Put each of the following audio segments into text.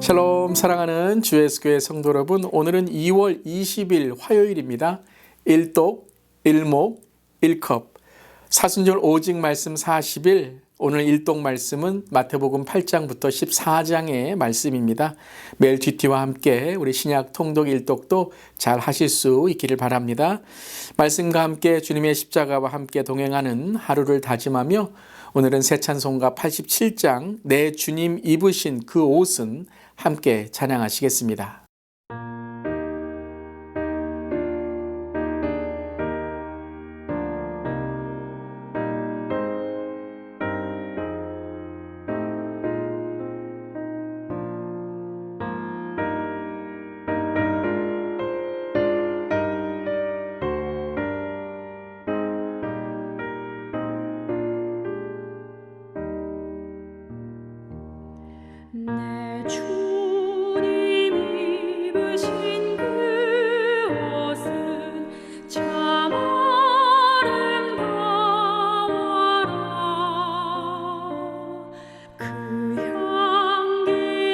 샬롬 사랑하는 주 예수교회 성도 여러분, 오늘은 2월 20일 화요일입니다. 일독, 일목, 일컵, 사순절 오직 말씀 40일, 오늘 일독 말씀은 마태복음 8장부터 14장의 말씀입니다. 매일 GT와 함께 우리 신약 통독 일독도 잘 하실 수 있기를 바랍니다. 말씀과 함께 주님의 십자가와 함께 동행하는 하루를 다짐하며 오늘은 새 찬송가 87장 내 주님 입으신 그 옷은 함께 찬양하시겠습니다. 내 주님 입으신 그 옷은 참 아름다워라. 그 향기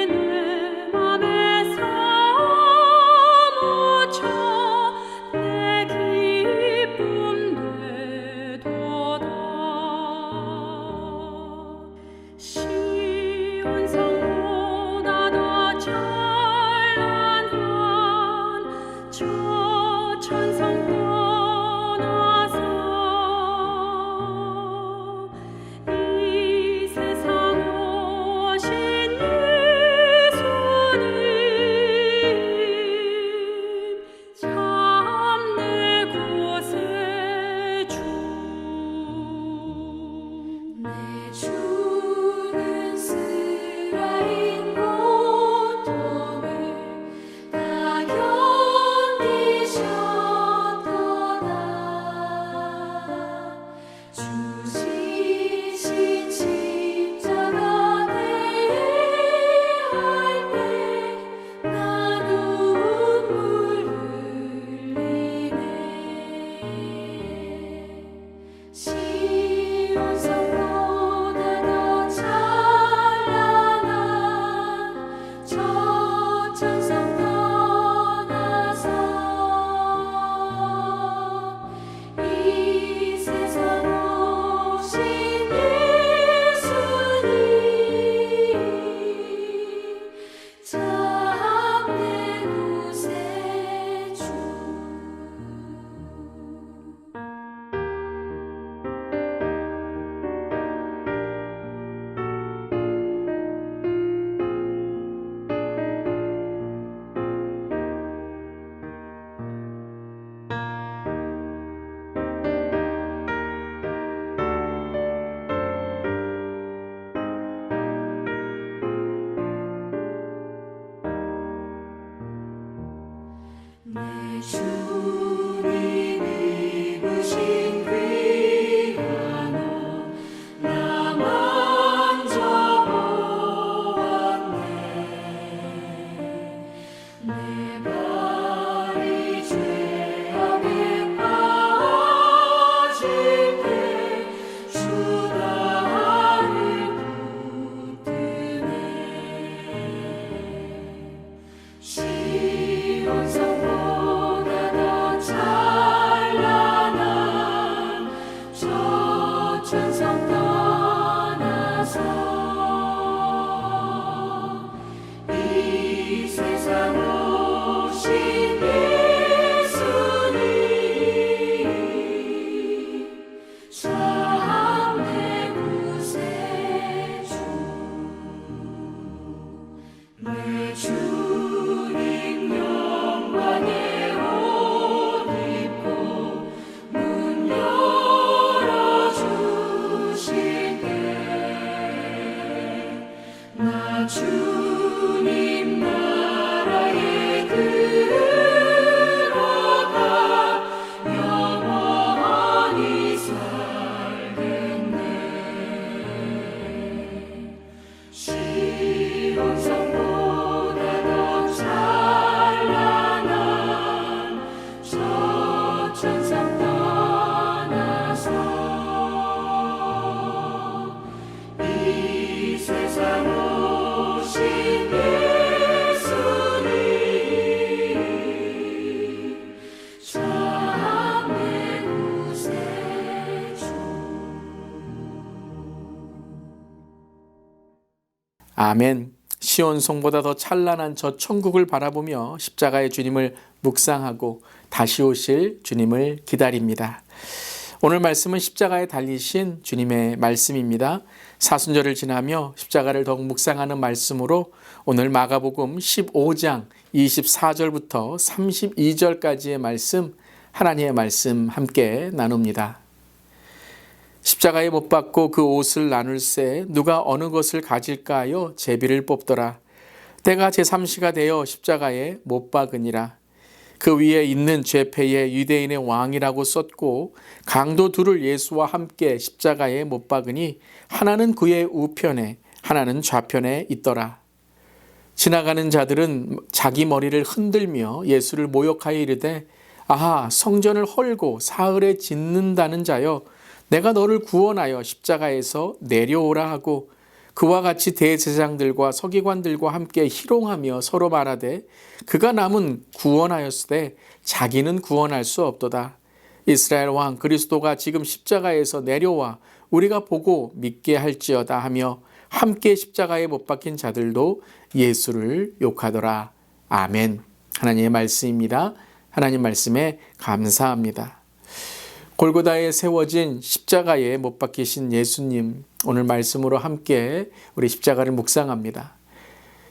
내 맘에 사무쳐 내 기쁨 되도다. 시온성보다 더 찬란한 저 천성 떠나서 이 세상 오신 예수님 참 내 곳의 주. 내 주는 스라인 고통을 다 견디셨도다. 주지신 십자가 대할 때 나 눈물 흘리네. 시온성보다 더 찬란한 저 천성 떠나서 이 세상 오신 예수님 참 내 곳의 주. 내 주님 입으신 귀한 옷 나 만져보았네. 내 발이 죄악에 빠질 때 주 나를 붙드네. 시온성보다 더 아멘. 시온송보다 더 찬란한 저 천국을 바라보며 십자가의 주님을 묵상하고 다시 오실 주님을 기다립니다. 오늘 말씀은 십자가에 달리신 주님의 말씀입니다. 사순절을 지나며 십자가를 더욱 묵상하는 말씀으로 오늘 마가복음 15장 24절부터 32절까지의 말씀, 하나님의 말씀 함께 나눕니다. 십자가에 못 박고 그 옷을 나눌새 누가 어느 것을 가질까 하여 제비를 뽑더라. 때가 제3시가 되어 십자가에 못 박으니라. 그 위에 있는 죄패에 유대인의 왕이라고 썼고 강도 둘을 예수와 함께 십자가에 못 박으니 하나는 그의 우편에 하나는 좌편에 있더라. 지나가는 자들은 자기 머리를 흔들며 예수를 모욕하여 이르되 아하, 성전을 헐고 사흘에 짓는다는 자여, 내가 너를 구원하여 십자가에서 내려오라 하고 그와 같이 대제사장들과 서기관들과 함께 희롱하며 서로 말하되 그가 남은 구원하였으되 자기는 구원할 수 없도다. 이스라엘 왕 그리스도가 지금 십자가에서 내려와 우리가 보고 믿게 할지어다 하며 함께 십자가에 못 박힌 자들도 예수를 욕하더라. 아멘. 하나님의 말씀입니다. 하나님 말씀에 감사합니다. 골고다에 세워진 십자가에 못 박히신 예수님, 오늘 말씀으로 함께 우리 십자가를 묵상합니다.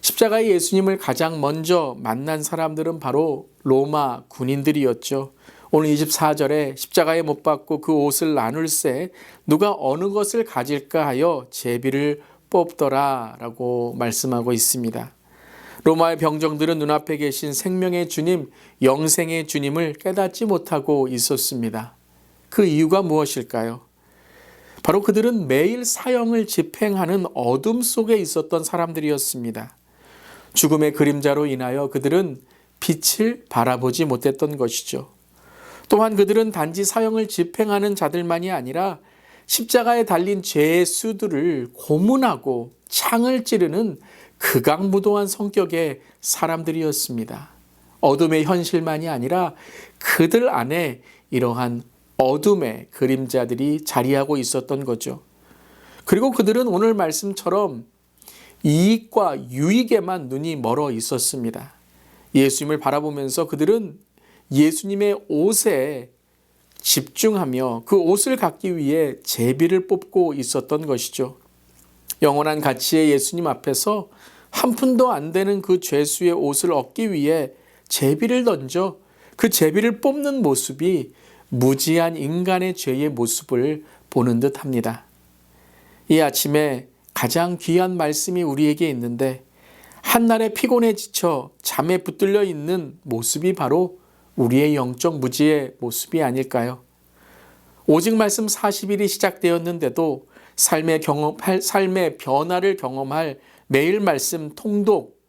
십자가의 예수님을 가장 먼저 만난 사람들은 바로 로마 군인들이었죠. 오늘 24절에 십자가에 못 박고 그 옷을 나눌새 누가 어느 것을 가질까 하여 제비를 뽑더라 라고 말씀하고 있습니다. 로마의 병정들은 눈앞에 계신 생명의 주님, 영생의 주님을 깨닫지 못하고 있었습니다. 그 이유가 무엇일까요? 바로 그들은 매일 사형을 집행하는 어둠 속에 있었던 사람들이었습니다. 죽음의 그림자로 인하여 그들은 빛을 바라보지 못했던 것이죠. 또한 그들은 단지 사형을 집행하는 자들만이 아니라 십자가에 달린 죄수들을 고문하고 창을 찌르는 극악무도한 성격의 사람들이었습니다. 어둠의 현실만이 아니라 그들 안에 이러한 어둠의 그림자들이 자리하고 있었던 거죠. 그리고 그들은 오늘 말씀처럼 이익과 유익에만 눈이 멀어 있었습니다. 예수님을 바라보면서 그들은 예수님의 옷에 집중하며 그 옷을 갖기 위해 제비를 뽑고 있었던 것이죠. 영원한 가치의 예수님 앞에서 한 푼도 안 되는 그 죄수의 옷을 얻기 위해 제비를 던져 그 제비를 뽑는 모습이 무지한 인간의 죄의 모습을 보는 듯 합니다. 이 아침에 가장 귀한 말씀이 우리에게 있는데 한날의 피곤에 지쳐 잠에 붙들려 있는 모습이 바로 우리의 영적 무지의 모습이 아닐까요? 오직 말씀 40일이 시작되었는데도 삶의 변화를 경험할 매일 말씀 통독,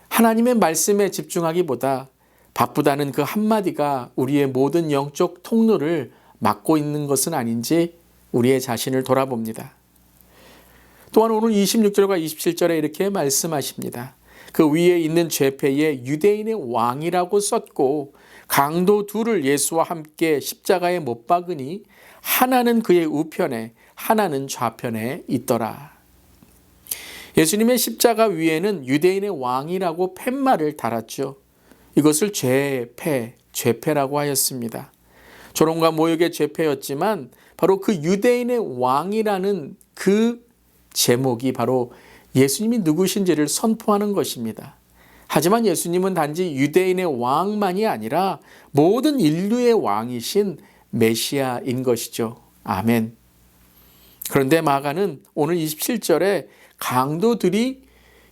하나님의 말씀에 집중하기보다 바쁘다는 그 한마디가 우리의 모든 영적 통로를 막고 있는 것은 아닌지 우리의 자신을 돌아봅니다. 또한 오늘 26절과 27절에 이렇게 말씀하십니다. 그 위에 있는 죄패에 유대인의 왕이라고 썼고 강도 둘을 예수와 함께 십자가에 못 박으니 하나는 그의 우편에 하나는 좌편에 있더라. 예수님의 십자가 위에는 유대인의 왕이라고 팻말을 달았죠. 이것을 죄패라고 하였습니다. 조롱과 모욕의 죄패였지만 바로 그 유대인의 왕이라는 그 제목이 바로 예수님이 누구신지를 선포하는 것입니다. 하지만 예수님은 단지 유대인의 왕만이 아니라 모든 인류의 왕이신 메시아인 것이죠. 아멘. 그런데 마가는 오늘 27절에 강도들이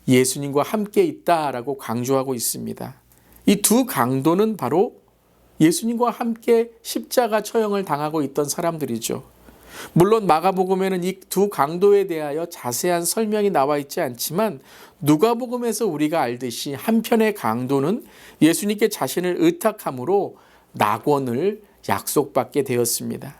예수님과 함께 있다라고 강조하고 있습니다. 이 두 강도는 바로 예수님과 함께 십자가 처형을 당하고 있던 사람들이죠. 물론 마가복음에는 이 두 강도에 대하여 자세한 설명이 나와 있지 않지만 누가복음에서 우리가 알듯이 한편의 강도는 예수님께 자신을 의탁함으로 낙원을 약속받게 되었습니다.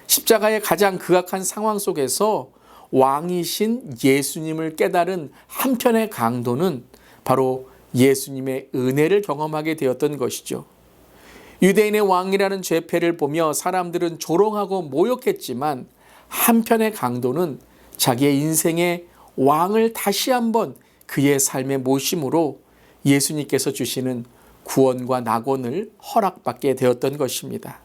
십자가의 가장 극악한 상황 속에서 왕이신 예수님을 깨달은 한편의 강도는 바로 예수님의 은혜를 경험하게 되었던 것이죠. 유대인의 왕이라는 죄패를 보며 사람들은 조롱하고 모욕했지만 한편의 강도는 자기의 인생의 왕을 다시 한번 그의 삶에 모심으로 예수님께서 주시는 구원과 낙원을 허락받게 되었던 것입니다.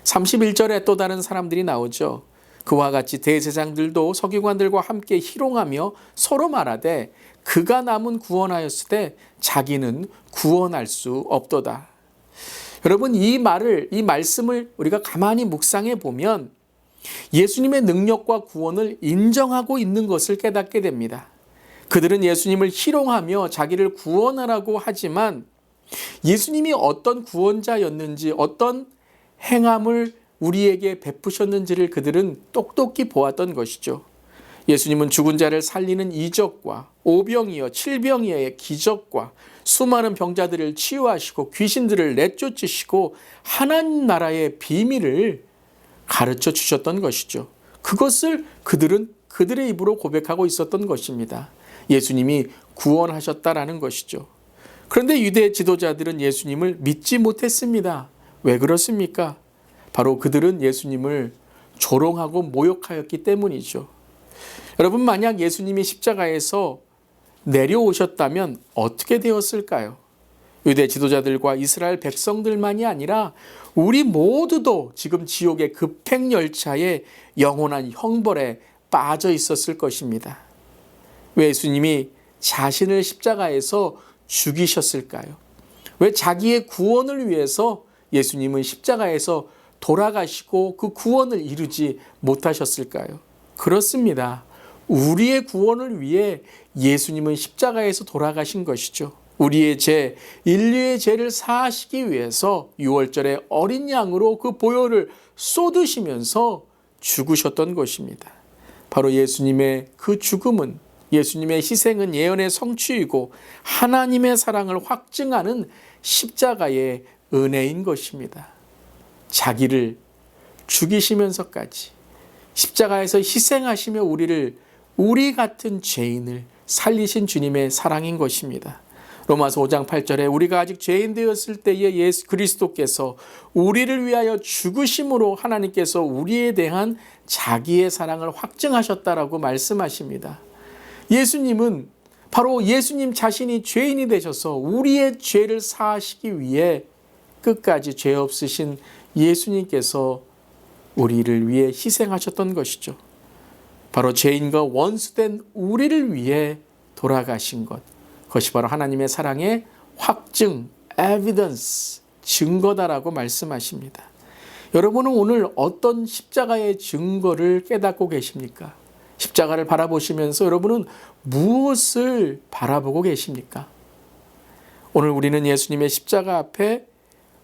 31절에 또 다른 사람들이 나오죠. 그와 같이 대제사장들도 서기관들과 함께 희롱하며 서로 말하되 그가 남은 구원하였을 때 자기는 구원할 수 없도다. 여러분, 이 말씀을 우리가 가만히 묵상해 보면 예수님의 능력과 구원을 인정하고 있는 것을 깨닫게 됩니다. 그들은 예수님을 희롱하며 자기를 구원하라고 하지만 예수님이 어떤 구원자였는지, 어떤 행함을 우리에게 베푸셨는지를 그들은 똑똑히 보았던 것이죠. 예수님은 죽은 자를 살리는 이적과 오병이어 칠병이어의 기적과 수많은 병자들을 치유하시고 귀신들을 내쫓으시고 하나님 나라의 비밀을 가르쳐 주셨던 것이죠. 그것을 그들은 그들의 입으로 고백하고 있었던 것입니다. 예수님이 구원하셨다라는 것이죠. 그런데 유대 지도자들은 예수님을 믿지 못했습니다. 왜 그렇습니까? 바로 그들은 예수님을 조롱하고 모욕하였기 때문이죠. 여러분, 만약 예수님이 십자가에서 내려오셨다면 어떻게 되었을까요? 유대 지도자들과 이스라엘 백성들만이 아니라 우리 모두도 지금 지옥의 급행열차에 영원한 형벌에 빠져 있었을 것입니다. 왜 예수님이 자신을 십자가에서 죽이셨을까요? 왜 자기의 구원을 위해서 예수님은 십자가에서 돌아가시고 그 구원을 이루지 못하셨을까요? 그렇습니다. 우리의 구원을 위해 예수님은 십자가에서 돌아가신 것이죠. 우리의 죄, 인류의 죄를 사하시기 위해서 6월절에 어린 양으로 그 보혈을 쏟으시면서 죽으셨던 것입니다. 바로 예수님의 그 죽음은, 예수님의 희생은 예언의 성취이고 하나님의 사랑을 확증하는 십자가의 은혜인 것입니다. 자기를 죽이시면서까지 십자가에서 희생하시며 우리 같은 죄인을 살리신 주님의 사랑인 것입니다. 로마서 5장 8절에 우리가 아직 죄인 되었을 때에 예수 그리스도께서 우리를 위하여 죽으심으로 하나님께서 우리에 대한 자기의 사랑을 확증하셨다라고 말씀하십니다. 예수님은 바로 예수님 자신이 죄인이 되셔서 우리의 죄를 사하시기 위해 끝까지 죄 없으신 예수님께서 우리를 위해 희생하셨던 것이죠. 바로 죄인과 원수된 우리를 위해 돌아가신 것, 그것이 바로 하나님의 사랑의 확증, evidence, 증거다라고 말씀하십니다. 여러분은 오늘 어떤 십자가의 증거를 깨닫고 계십니까? 십자가를 바라보시면서 여러분은 무엇을 바라보고 계십니까? 오늘 우리는 예수님의 십자가 앞에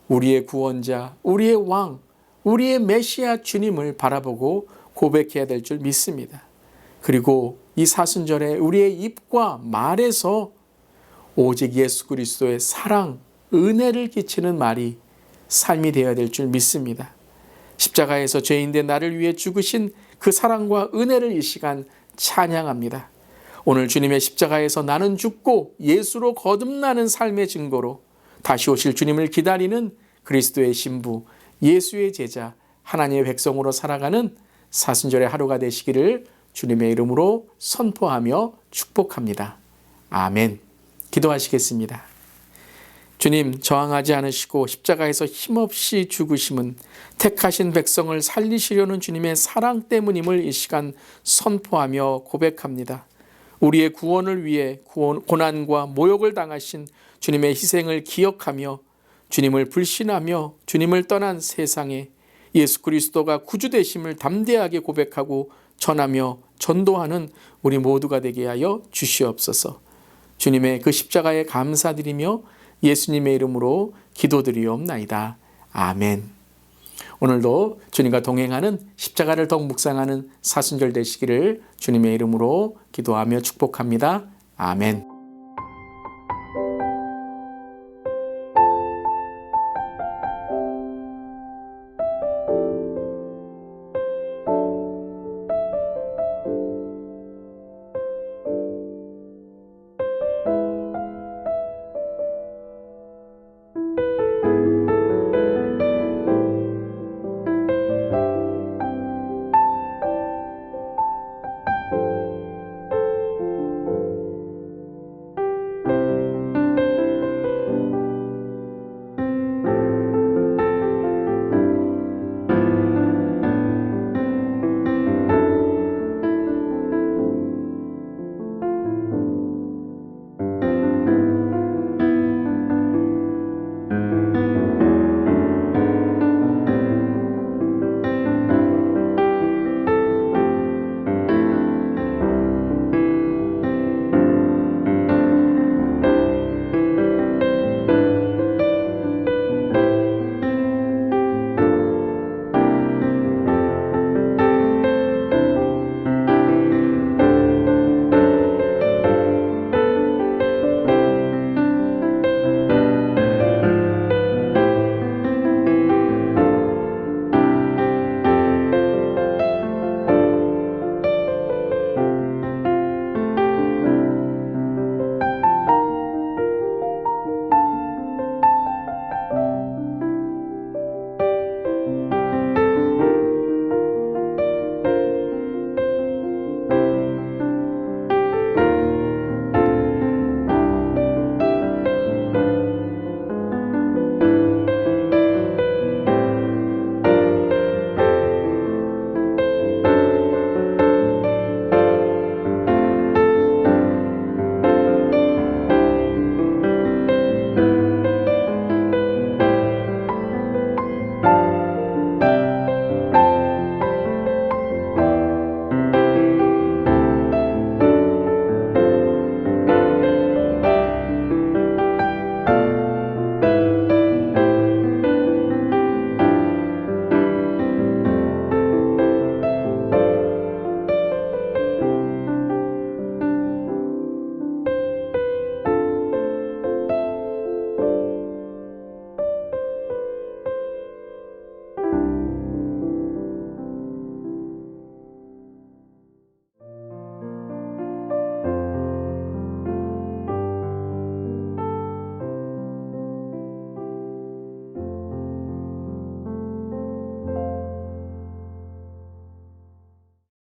우리의 구원자, 우리의 왕, 우리의 메시아 주님을 바라보고 고백해야 될 줄 믿습니다. 그리고 이 사순절에 우리의 입과 말에서 오직 예수 그리스도의 사랑, 은혜를 끼치는 말이 삶이 되어야 될 줄 믿습니다. 십자가에서 죄인된 나를 위해 죽으신 그 사랑과 은혜를 이 시간 찬양합니다. 오늘 주님의 십자가에서 나는 죽고 예수로 거듭나는 삶의 증거로 다시 오실 주님을 기다리는 그리스도의 신부, 예수의 제자, 하나님의 백성으로 살아가는 사순절의 하루가 되시기를 주님의 이름으로 선포하며 축복합니다. 아멘. 기도하시겠습니다. 주님, 저항하지 않으시고 십자가에서 힘없이 죽으심은 택하신 백성을 살리시려는 주님의 사랑 때문임을 이 시간 선포하며 고백합니다. 우리의 구원을 위해 고난과 모욕을 당하신 주님의 희생을 기억하며 주님을 불신하며 주님을 떠난 세상에 예수 그리스도가 구주 되심을 담대하게 고백하고 전하며 전도하는 우리 모두가 되게 하여 주시옵소서. 주님의 그 십자가에 감사드리며 예수님의 이름으로 기도드리옵나이다. 아멘. 오늘도 주님과 동행하는 십자가를 더욱 묵상하는 사순절 되시기를 주님의 이름으로 기도하며 축복합니다. 아멘.